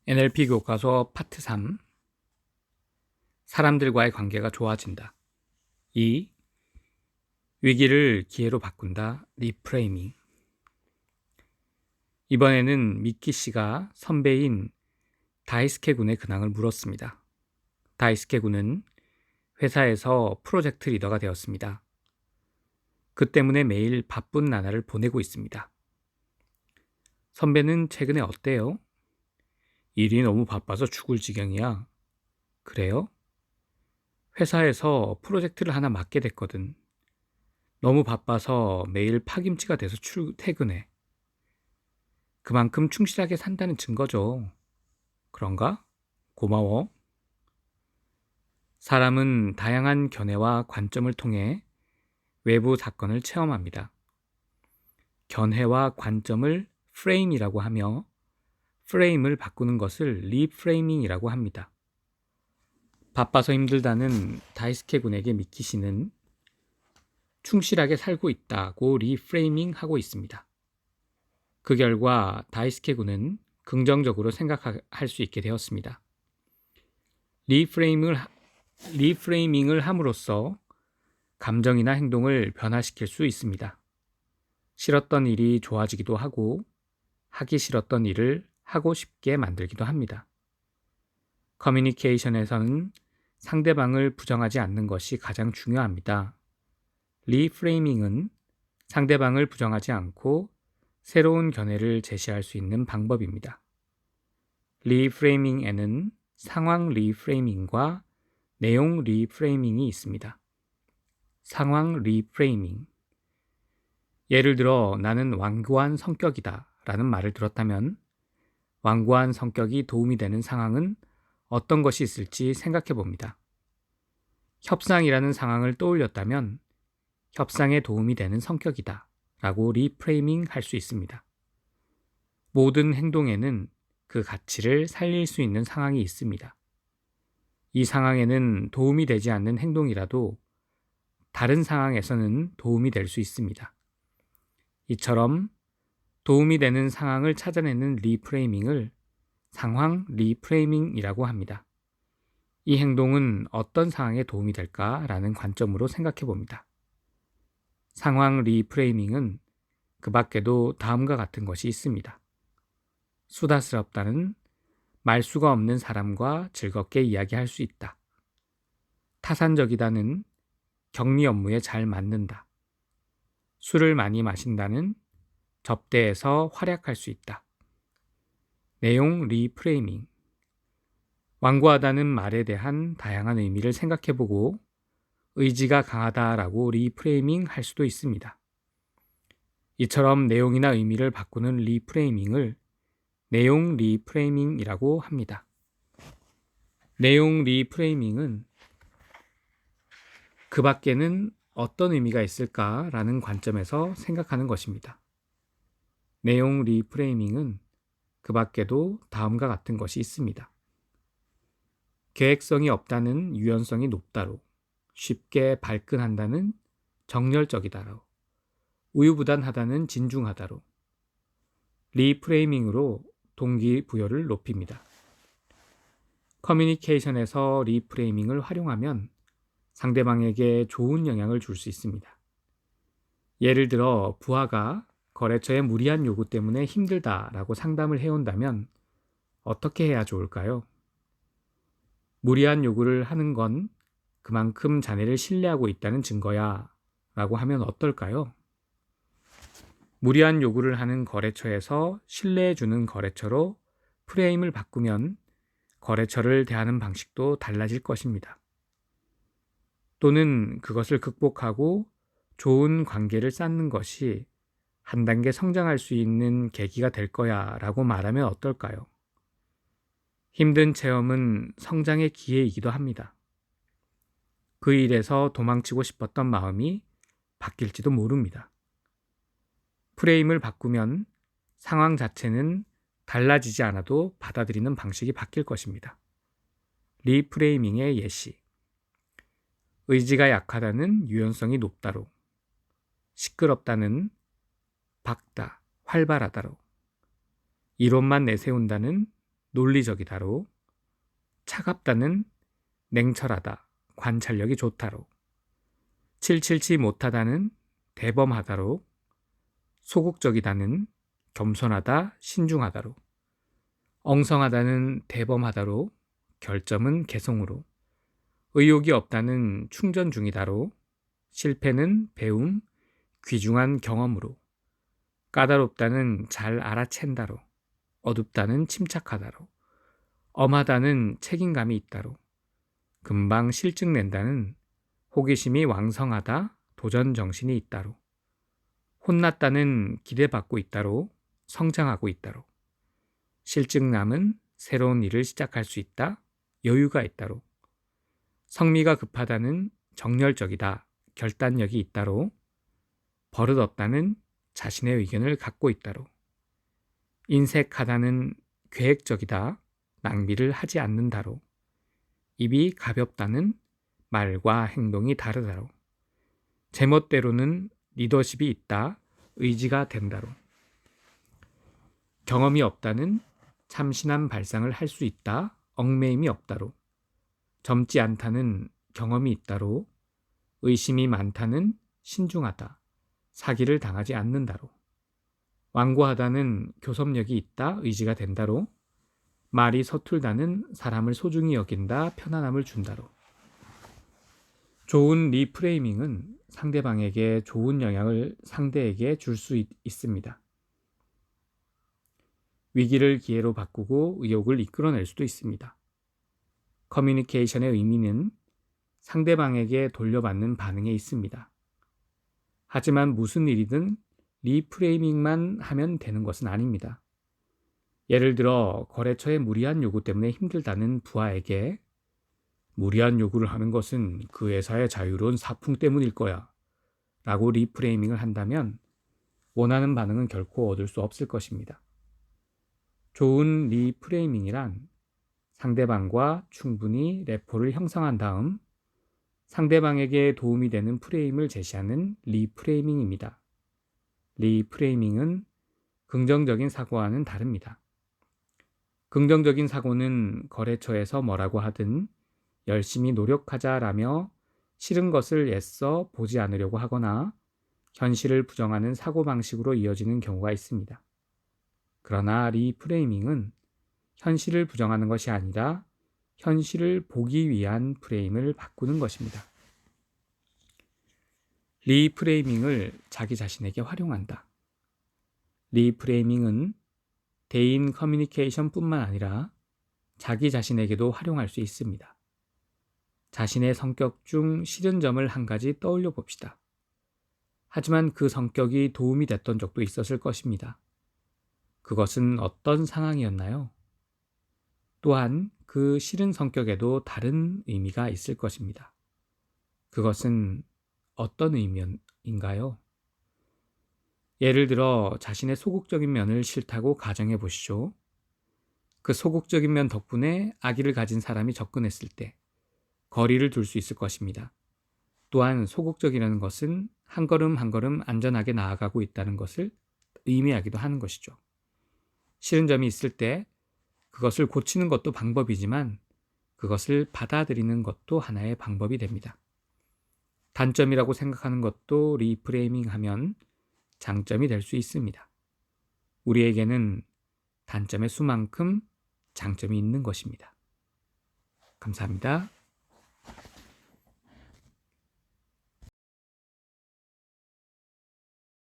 NLP 교과서 파트 3 사람들과의 관계가 좋아진다. 2. 위기를 기회로 바꾼다. 리프레이밍. 이번에는 미키 씨가 선배인 다이스케 군의 근황을 물었습니다. 다이스케 군은 회사에서 프로젝트 리더가 되었습니다. 그 때문에 매일 바쁜 나날을 보내고 있습니다. 선배는 최근에 어때요? 일이 너무 바빠서 죽을 지경이야. 그래요? 회사에서 프로젝트를 하나 맡게 됐거든. 너무 바빠서 매일 파김치가 돼서 퇴근해. 그만큼 충실하게 산다는 증거죠. 그런가? 고마워. 사람은 다양한 견해와 관점을 통해 외부 사건을 체험합니다. 견해와 관점을 프레임이라고 하며 프레임을 바꾸는 것을 리프레이밍이라고 합니다. 바빠서 힘들다는 다이스케 군에게 미키 씨는 충실하게 살고 있다고 리프레이밍하고 있습니다. 그 결과 다이스케 군은 긍정적으로 생각할 수 있게 되었습니다. 리프레이밍을 함으로써 감정이나 행동을 변화시킬 수 있습니다. 싫었던 일이 좋아지기도 하고 하기 싫었던 일을 하고 싶게 만들기도 합니다. 커뮤니케이션에서는 상대방을 부정하지 않는 것이 가장 중요합니다. 리프레이밍은 상대방을 부정하지 않고 새로운 견해를 제시할 수 있는 방법입니다. 리프레이밍에는 상황 리프레이밍과 내용 리프레이밍이 있습니다. 상황 리프레이밍. 예를 들어 나는 완고한 성격이다 라는 말을 들었다면 완고한 성격이 도움이 되는 상황은 어떤 것이 있을지 생각해 봅니다. 협상이라는 상황을 떠올렸다면 협상에 도움이 되는 성격이다 라고 리프레이밍 할 수 있습니다. 모든 행동에는 그 가치를 살릴 수 있는 상황이 있습니다. 이 상황에는 도움이 되지 않는 행동이라도 다른 상황에서는 도움이 될 수 있습니다. 이처럼 도움이 되는 상황을 찾아내는 리프레이밍을 상황 리프레이밍이라고 합니다. 이 행동은 어떤 상황에 도움이 될까라는 관점으로 생각해 봅니다. 상황 리프레이밍은 그 밖에도 다음과 같은 것이 있습니다. 수다스럽다는 말수가 없는 사람과 즐겁게 이야기할 수 있다. 타산적이다는 격리 업무에 잘 맞는다. 술을 많이 마신다는 접대에서 활약할 수 있다. 내용 리프레이밍. 완고하다는 말에 대한 다양한 의미를 생각해보고 의지가 강하다라고 리프레이밍 할 수도 있습니다. 이처럼 내용이나 의미를 바꾸는 리프레이밍을 내용 리프레이밍이라고 합니다. 내용 리프레이밍은 그 밖에는 어떤 의미가 있을까라는 관점에서 생각하는 것입니다. 내용 리프레이밍은 그 밖에도 다음과 같은 것이 있습니다. 계획성이 없다는 유연성이 높다로, 쉽게 발끈한다는 정열적이다로, 우유부단하다는 진중하다로, 리프레이밍으로 동기부여를 높입니다. 커뮤니케이션에서 리프레이밍을 활용하면 상대방에게 좋은 영향을 줄 수 있습니다. 예를 들어 부하가 거래처의 무리한 요구 때문에 힘들다라고 상담을 해온다면 어떻게 해야 좋을까요? 무리한 요구를 하는 건 그만큼 자네를 신뢰하고 있다는 증거야 라고 하면 어떨까요? 무리한 요구를 하는 거래처에서 신뢰해주는 거래처로 프레임을 바꾸면 거래처를 대하는 방식도 달라질 것입니다. 또는 그것을 극복하고 좋은 관계를 쌓는 것이 한 단계 성장할 수 있는 계기가 될 거야 라고 말하면 어떨까요? 힘든 체험은 성장의 기회이기도 합니다. 그 일에서 도망치고 싶었던 마음이 바뀔지도 모릅니다. 프레임을 바꾸면 상황 자체는 달라지지 않아도 받아들이는 방식이 바뀔 것입니다. 리프레이밍의 예시. 의지가 약하다는 유연성이 높다로, 시끄럽다는 밝다, 활발하다로, 이론만 내세운다는 논리적이다로, 차갑다는 냉철하다, 관찰력이 좋다로, 777 못하다는 대범하다로, 소극적이다는 겸손하다, 신중하다로, 엉성하다는 대범하다로, 결점은 개성으로, 의욕이 없다는 충전 중이다로, 실패는 배움, 귀중한 경험으로, 까다롭다는 잘 알아챈다로, 어둡다는 침착하다로, 엄하다는 책임감이 있다로, 금방 실증 낸다는 호기심이 왕성하다, 도전 정신이 있다로, 혼났다는 기대받고 있다로, 성장하고 있다로, 실증남은 새로운 일을 시작할 수 있다, 여유가 있다로, 성미가 급하다는 정열적이다, 결단력이 있다로, 버릇없다는 자신의 의견을 갖고 있다로, 인색하다는 계획적이다, 낭비를 하지 않는다로, 입이 가볍다는 말과 행동이 다르다로, 제멋대로는 리더십이 있다, 의지가 된다로, 경험이 없다는 참신한 발상을 할 수 있다, 얽매임이 없다로, 젊지 않다는 경험이 있다로, 의심이 많다는 신중하다, 사기를 당하지 않는다로, 완고하다는 교섭력이 있다, 의지가 된다로, 말이 서툴다는 사람을 소중히 여긴다, 편안함을 준다로. 좋은 리프레이밍은 상대방에게 좋은 영향을 상대에게 줄 수 있습니다. 위기를 기회로 바꾸고 의욕을 이끌어낼 수도 있습니다. 커뮤니케이션의 의미는 상대방에게 돌려받는 반응에 있습니다. 하지만 무슨 일이든 리프레이밍만 하면 되는 것은 아닙니다. 예를 들어 거래처의 무리한 요구 때문에 힘들다는 부하에게 무리한 요구를 하는 것은 그 회사의 자유로운 사풍 때문일 거야 라고 리프레이밍을 한다면 원하는 반응은 결코 얻을 수 없을 것입니다. 좋은 리프레이밍이란 상대방과 충분히 래포를 형성한 다음 상대방에게 도움이 되는 프레임을 제시하는 리프레이밍입니다. 리프레이밍은 긍정적인 사고와는 다릅니다. 긍정적인 사고는 거래처에서 뭐라고 하든 열심히 노력하자라며 싫은 것을 애써 보지 않으려고 하거나 현실을 부정하는 사고방식으로 이어지는 경우가 있습니다. 그러나 리프레이밍은 현실을 부정하는 것이 아니라 현실을 보기 위한 프레임을 바꾸는 것입니다. 리프레이밍을 자기 자신에게 활용한다. 리프레이밍은 대인 커뮤니케이션뿐만 아니라 자기 자신에게도 활용할 수 있습니다. 자신의 성격 중 싫은 점을 한 가지 떠올려 봅시다. 하지만 그 성격이 도움이 됐던 적도 있었을 것입니다. 그것은 어떤 상황이었나요? 또한 그 싫은 성격에도 다른 의미가 있을 것입니다. 그것은 어떤 의미인가요? 예를 들어 자신의 소극적인 면을 싫다고 가정해 보시죠. 그 소극적인 면 덕분에 아기를 가진 사람이 접근했을 때 거리를 둘 수 있을 것입니다. 또한 소극적이라는 것은 한 걸음 한 걸음 안전하게 나아가고 있다는 것을 의미하기도 하는 것이죠. 싫은 점이 있을 때 그것을 고치는 것도 방법이지만 그것을 받아들이는 것도 하나의 방법이 됩니다. 단점이라고 생각하는 것도 리프레이밍하면 장점이 될 수 있습니다. 우리에게는 단점의 수만큼 장점이 있는 것입니다. 감사합니다.